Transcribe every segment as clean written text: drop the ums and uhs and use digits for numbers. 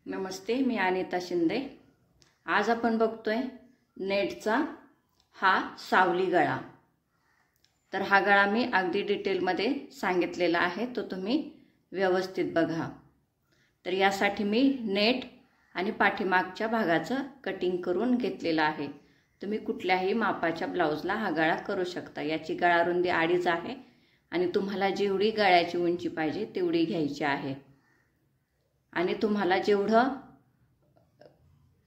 नमस्ते, मी अनिता शिंदे। आज आपण बघतोय नेटचा हा सावली गळा। तर हा गळा मी अगदी डिटेलमध्ये सांगितलेला आहे, तो तुम्ही व्यवस्थित बघा। तर यासाठी मी नेट आणि पाठीमागच्या भागाचं कटिंग करून घेतलेला आहे। तुम्ही कुठल्याही मापाच्या ब्लाउजला हा गळा करू शकता। याची गळा रुंदी 2.5 आहे आणि तुम्हाला जेवढी गळ्याची उंची पाहिजे तेवढी घ्यायची आहे। आणि तुम्हाला जेवढं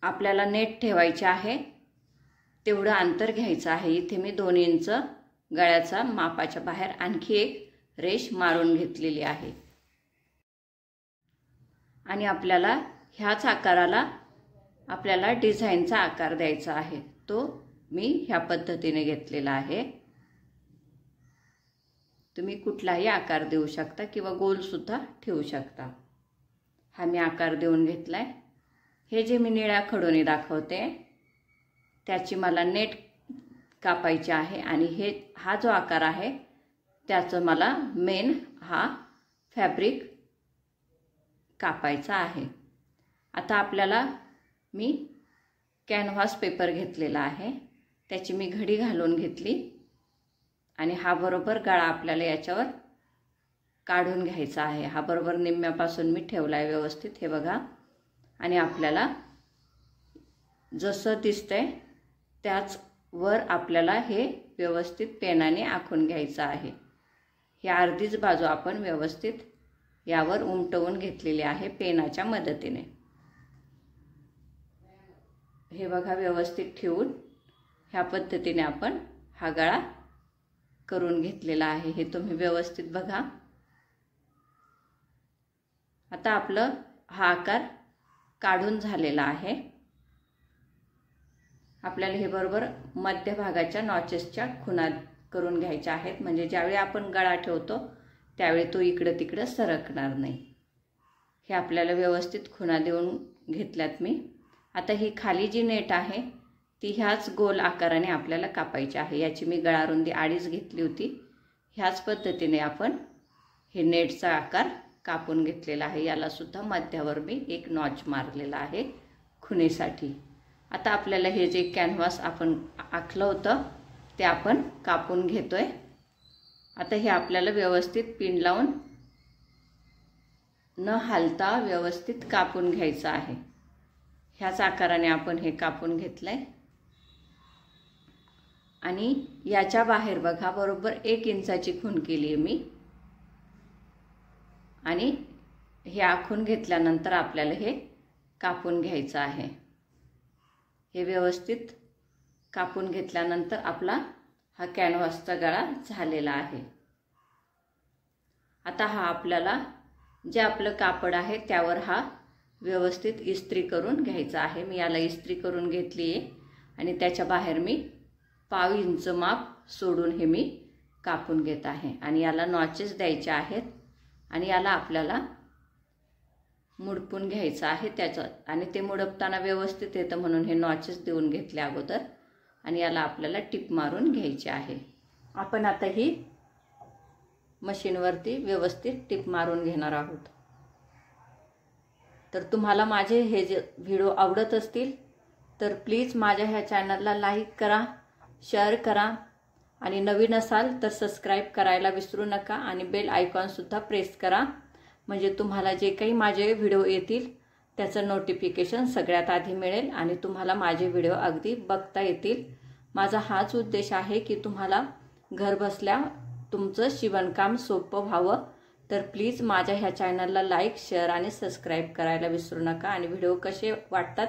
आपल्याला नेट ठेवायचे आहे तेवढं अंतर घ्यायचं आहे। इथे मी 2 इंच गळ्याचा मापाच्या बाहेर आणखी एक रेष मारून घेतलेली आहे। आणि आपल्याला ह्याच आकाराला आपल्याला डिझाईनचा आकार द्यायचा आहे, तो मी ह्या पद्धतीने घेतलेला आहे। तुम्ही कुठलाही आकार देऊ शकता किंवा गोल सुद्धा ठेवू शकता। हा मी आकार देऊन घेतलाय। हे जे मी निळ्या खडूने दाखवते त्याची मला नेट कापायची आहे आणि हा जो आकार आहे त्याचं मला मेन हा फॅब्रिक कापायचा आहे। आता आपल्याला मी कॅनव्हास पेपर घेतलेला आहे, त्याची मी घडी घालून घेतली आणि हा बरोबर गळा आपल्याला याच्यावर काढून घ्यायचा आहे। हा बरोबर निम्म्यापासून मी ठेवलाय व्यवस्थित, हे बघा। आणि आपल्याला जसं दिसतंय त्याच वर आपल्याला हे व्यवस्थित पेनाने आखून घ्यायचं आहे। ही अर्धीच बाजू आपण व्यवस्थित यावर उमटवून घेतलेली आहे पेनाच्या मदतीने। हे बघा, व्यवस्थित ठेवून ह्या पद्धतीने आपण हा गळा करून घेतलेला आहे। हे तुम्ही व्यवस्थित बघा। आता आपलं हा आकार काढून झालेला आहे। आपल्याला हे बरोबर मध्यभागाच्या नॉचेसच्या खुणा करून घ्यायच्या आहेत, म्हणजे ज्यावेळी आपण गळा ठेवतो त्यावेळी तो इकडे तिकडे सरकणार नाही। हे आपल्याला व्यवस्थित खुणा देऊन घेतल्यात मी। आता ही खाली जी नेट आहे ती ह्याच गोल आकाराने आपल्याला कापायची आहे। याची मी गळा रुंदी 2.5 घेतली होती। ह्याच पद्धतीने आपण हे नेटचा आकार कापून घेतलेला आहे। याला सुद्धा मध्यावर मी एक नॉच मारलेला आहे खुणेसाठी। आता आपल्याला हे जे कॅनव्हास आपण आखलं होतं ते आपण कापून घेतोय। आता हे आपल्याला व्यवस्थित पिन लावून न हालता व्यवस्थित कापून घ्यायचं आहे। ह्याच आकाराने आपण हे कापून घेतलंय। आणि याच्या बाहेर बघा, बरोबर 1 इंचाची खूण केली आहे मी। आणि हे आखून घेतल्यानंतर आपल्याला हे कापून घ्यायचं आहे। हे व्यवस्थित कापून घेतल्यानंतर आपला हा कॅनव्हासचा गळा झालेला आहे। आता हा आपल्याला जे आपलं कापड आहे त्यावर हा व्यवस्थित इस्त्री करून घ्यायचा आहे। मी याला इस्त्री करून घेतली आहे आणि त्याच्या बाहेर मी 1/2 इंच माप सोडून हे मी कापून घेत आहे। आणि याला नॉचेस द्यायचे आहेत आणि याला आपल्याला मुडपून घ्यायचं आहे त्याचं, आणि ते मुडपताना व्यवस्थित येतं म्हणून हे नॉचेस देऊन घेतले अगोदर। आणि याला आपल्याला टिप मारून घ्यायची आहे। आपण आता ही मशीनवरती व्यवस्थित टिप मारून घेणार आहोत। तर तुम्हाला माझे हे जे व्हिडिओ आवडत असतील तर प्लीज माझ्या ह्या चॅनलला लाईक करा, शेअर करा आणि नवीन असाल तर सबस्क्राईब करायला विसरू नका आणि बेल आयकॉन सुद्धा प्रेस करा, म्हणजे तुम्हाला जे काही माझे व्हिडिओ येतील त्याचं नोटिफिकेशन सगळ्यात आधी मिळेल आणि तुम्हाला माझे व्हिडिओ अगदी बघता येतील। माझा हाच उद्देश आहे की तुम्हाला घर बसल्या तुमचं शिवणकाम सोपं व्हावं। तर प्लीज माझ्या ह्या चॅनलला लाईक, शेअर आणि सबस्क्राईब करायला विसरू नका। आणि व्हिडिओ कसे वाटतात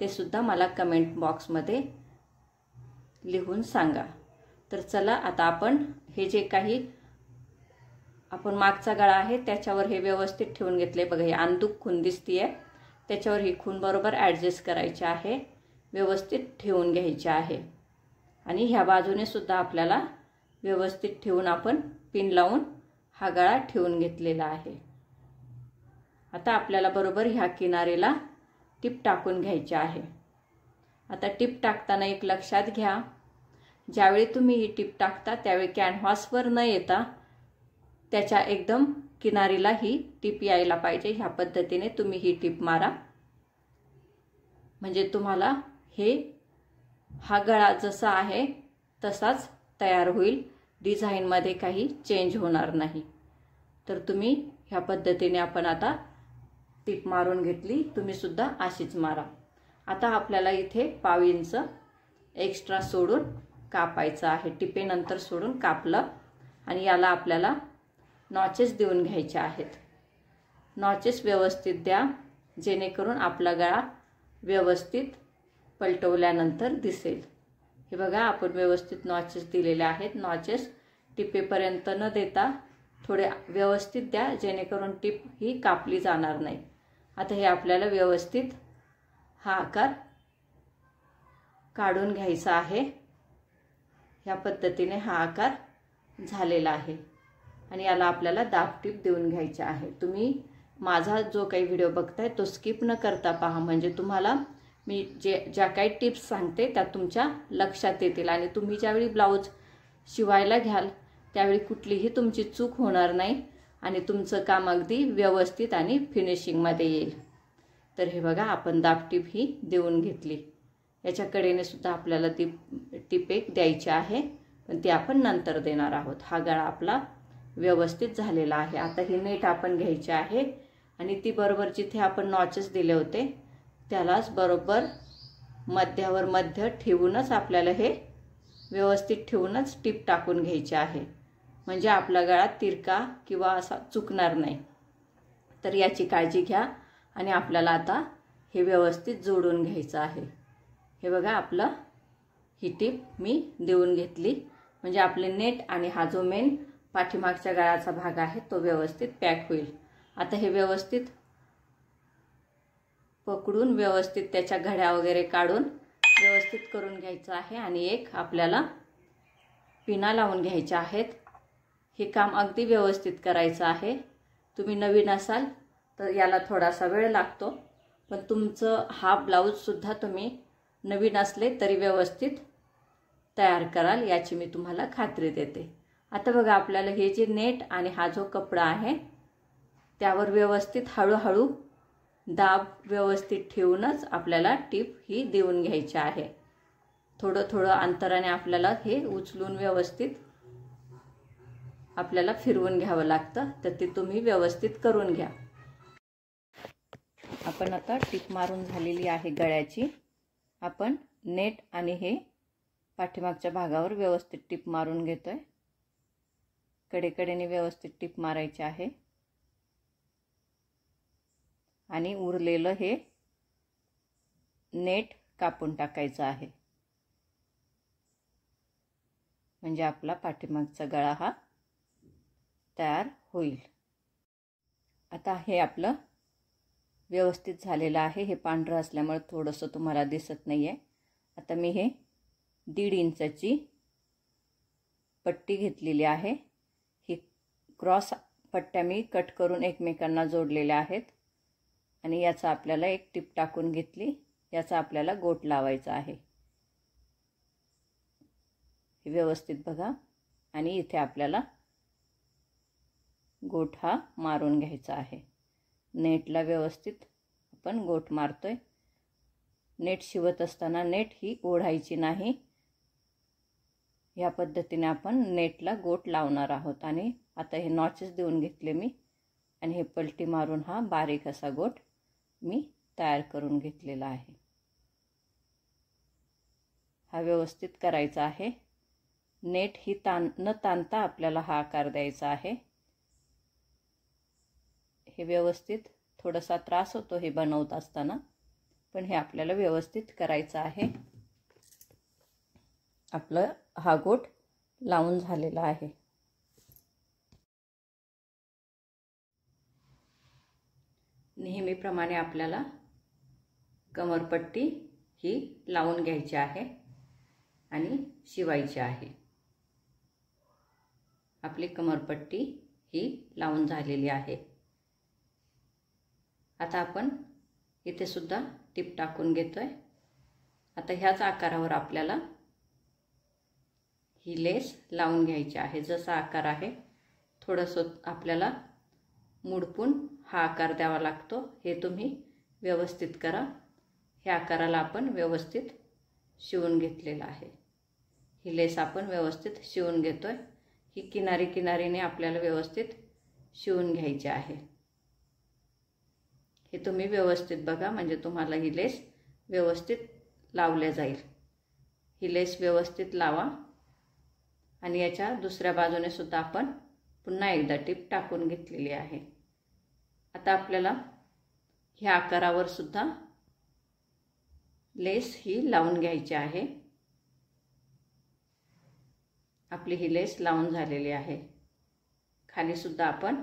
ते सुद्धा मला कमेंट बॉक्समध्ये लिहून सांगा। तर चला, आता आपण हे जे काही आपण मागचा गळा आहे त्याच्यावर हे व्यवस्थित ठेवून घेतले। बघा, हे अंदूक खूण दिसतीये, त्याच्यावर ही खूण बरोबर ॲडजस्ट करायची आहे, व्यवस्थित ठेवून घ्यायची आहे। आणि ह्या बाजूने सुद्धा आपल्याला व्यवस्थित ठेवून आपण पिन लावून हा गळा ठेवून घेतलेला आहे। आता आपल्याला बरोबर ह्या किनारीला टिप टाकून घ्यायची आहे। आता टिप टाकताना एक लक्षात घ्या, ज्यावेळी तुम्ही ही टिप टाकता त्यावेळी कॅनव्हासवर न येता त्याच्या एकदम किनारीला ही टिप यायला पाहिजे। ह्या पद्धतीने तुम्ही ही टिप मारा म्हणजे तुम्हाला हा गळा जसा आहे तसाच तयार होईल, डिझाईनमध्ये काही चेंज होणार नाही। तर तुम्ही ह्या पद्धतीने आपण आता टिप मारून घेतली, तुम्ही सुद्धा अशीच मारा। आता आपल्याला इथे 1/2 इंच एक्स्ट्रा सोडून कापायचं आहे, टिपेनंतर सोडून कापलं आणि याला आपल्याला नॉचेस देऊन घ्यायचे आहेत। नॉचेस व्यवस्थित द्या, जेणेकरून आपला गळा व्यवस्थित पलटवल्यानंतर दिसेल। हे बघा, आपण व्यवस्थित नॉचेस दिलेले आहेत। नॉचेस टिपेपर्यंत न देता थोडे व्यवस्थित द्या, जेणेकरून टिप ही कापली जाणार नाही। आता हे आपल्याला व्यवस्थित हा आकार काढून घ्यायचा आहे। ह्या पद्धतीने हा आकार झालेला आहे आणि याला आपल्याला दाब टिप देऊन घ्यायची आहे। तुम्ही माझा जो काही व्हिडिओ बघताय तो स्किप न करता पहा, म्हणजे तुम्हाला मी ज्या काही टिप्स सांगते त्या तुमच्या लक्षात येतील आणि तुम्ही ज्यावेळी ब्लाऊज शिवायला घ्याल त्यावेळी कुठलीही तुमची चूक होणार नाही आणि तुमचं काम अगदी व्यवस्थित आणि फिनिशिंगमध्ये येईल। तर हे बघा, आपण दाब टिप ही देऊन घेतली। याच्या कडेने सुद्धा आपल्याला ती टिप एक द्यायची आहे, पण ती आपण नंतर देणार आहोत। हा गळा आपला व्यवस्थित झालेला आहे। आता ही नेट आपण घ्यायची आहे आणि ती बरोबर जिथे आपण नॉचेस दिले होते त्यालाच बरोबर मध्यावर मध्य ठेवूनच आपल्याला हे व्यवस्थित ठेवूनच टिप टाकून घ्यायची आहे, म्हणजे आपला गळा तिरका किंवा असा चुकणार नाही। तर याची काळजी घ्या आणि आपल्याला आता हे व्यवस्थित जोडून घ्यायचं आहे। हे बघा, आपलं ही टिप मी देऊन घेतली, म्हणजे आपले नेट आणि हा जो मेन पाठीमागच्या गळ्याचा भाग आहे तो व्यवस्थित पॅक होईल। आता हे व्यवस्थित पकडून व्यवस्थित त्याच्या घड्या वगैरे काढून व्यवस्थित करून घ्यायचं आहे आणि एक आपल्याला पिना लावून घ्यायच्या आहेत। हे काम अगदी व्यवस्थित करायचं आहे। तुम्ही नवीन असाल तर याला थोडासा वेळ लागतो, पण तुमचं हा ब्लाऊज सुद्धा तुम्ही नवीन असले तरी व्यवस्थित तयार कराल याची मी तुम्हाला खात्री देते। आता बघा, आपल्याला हे जे नेट आणि हा जो कपडा आहे त्यावर व्यवस्थित हळूहळू दाब व्यवस्थित ठेवूनच आपल्याला टिप ही देऊन घ्यायची आहे। थोडं थोडं अंतराने आपल्याला हे उचलून व्यवस्थित आपल्याला फिरवून घ्यावं लागतं, तर ते तुम्ही व्यवस्थित करून घ्या। आपण आता टिप मारून झालेली आहे गळ्याची। आपण नेट आणि हे पाठीमागच्या भागावर व्यवस्थित टिप मारून घेतोय। कडेकडेने व्यवस्थित टिप मारायची आहे आणि उरलेलं हे नेट कापून टाकायचं आहे, म्हणजे आपला पाठीमागचा गळा हा तयार होईल। आता हे आपलं व्यवस्थित झालेलं आहे। हे पांढरं असल्यामुळे थोडंसं तुम्हाला दिसत नाहीये। आता मी हे 1.5 इंचाची पट्टी घेतलेली आहे। ही क्रॉस पट्ट्या मी कट करून एकमेकांना जोडलेल्या आहेत आणि याचा आपल्याला एक टिप टाकून घेतली। याचा आपल्याला गोट लावायचा आहे। हे व्यवस्थित बघा आणि इथे आपल्याला गोट हा मारून घ्यायचा आहे। नेटला व्यवस्थित आपण गोट मारतोय। नेट शिवत असताना नेट ही ओढायची नाही, या पद्धतीने आपण नेटला गोट लावणार आहोत। आणि आता हे नॉचेस देऊन घेतले मी आणि हे पलटी मारून हा बारीक असा गोट मी तयार करून घेतलेला आहे। हा व्यवस्थित करायचा आहे। नेट ही न ताणता आपल्याला हा आकार द्यायचा आहे। हे व्यवस्थित थोडासा त्रास होतो हे बनवत असताना, पण हे आपल्याला व्यवस्थित करायचं आहे। आपलं हा गोट लावून झालेला आहे। नेहमीप्रमाणे आपल्याला कमरपट्टी ही लावून घ्यायची आहे आणि शिवायची आहे। आपली कमरपट्टी ही लावून झालेली आहे। आता आपण इथे सुद्धा टिप टाकून घेतोय। आता ह्याच आकारावर आपल्याला ही लेस लावून घ्यायची आहे। जसा आकार आहे थोडंसं आपल्याला मुडपून हा आकार द्यावा लागतो। हे तुम्ही व्यवस्थित करा। ह्या आकाराला आपण व्यवस्थित शिवून घेतलेला आहे। ही लेस आपण व्यवस्थित शिवून घेतोय। ही किनारीने आपल्याला व्यवस्थित शिवून घ्यायची आहे। हे तुम्ही व्यवस्थित बघा, म्हणजे तुम्हाला ही लेस व्यवस्थित लावल्या जाईल। ही लेस व्यवस्थित लावा आणि याच्या दुसऱ्या बाजूने सुद्धा आपण पुन्हा एकदा टिप टाकून घेतलेली आहे। आता आपल्याला ह्या आकारावर सुद्धा लेस ही लावून घ्यायची आहे। आपली ही लेस लावून झालेली आहे। खाली सुद्धा आपण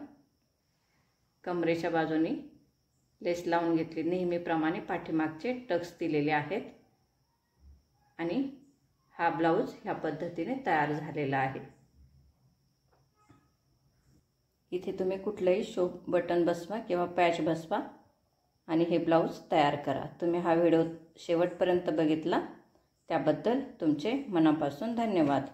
कमरेच्या बाजूने लेस लावून घेतली। नेहमीप्रमाणे पाठीमागचे टक्स दिलेले आहेत आणि हा ब्लाउज ह्या पद्धतीने तयार झालेला आहे। इथे तुम्ही कुठलेही शो बटन बसवा किंवा पॅच बसवा आणि हे ब्लाउज तयार करा। तुम्ही हा व्हिडिओ शेवटपर्यंत बघितला त्याबद्दल तुमचे मनापासून धन्यवाद।